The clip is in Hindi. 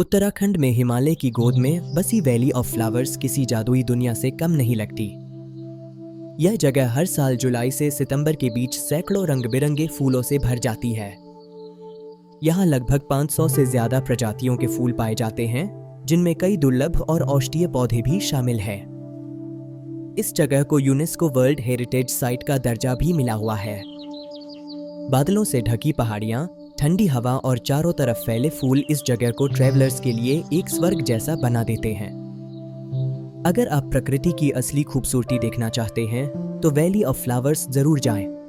उत्तराखंड में हिमालय की गोद में बसी वैली ऑफ फ्लावर्स किसी जादुई दुनिया से कम नहीं लगती। यह जगह हर साल जुलाई से सितंबर के बीच सैकड़ों रंग बिरंगे फूलों से भर जाती है। यहाँ लगभग 500 से ज्यादा प्रजातियों के फूल पाए जाते हैं, जिनमें कई दुर्लभ और औषधीय पौधे भी शामिल हैं। इस जगह को यूनेस्को वर्ल्ड हेरिटेज साइट का दर्जा भी मिला हुआ है। बादलों से ढकी पहाड़ियाँ, ठंडी हवा और चारों तरफ फैले फूल इस जगह को ट्रैवलर्स के लिए एक स्वर्ग जैसा बना देते हैं। अगर आप प्रकृति की असली खूबसूरती देखना चाहते हैं तो वैली ऑफ फ्लावर्स जरूर जाएं।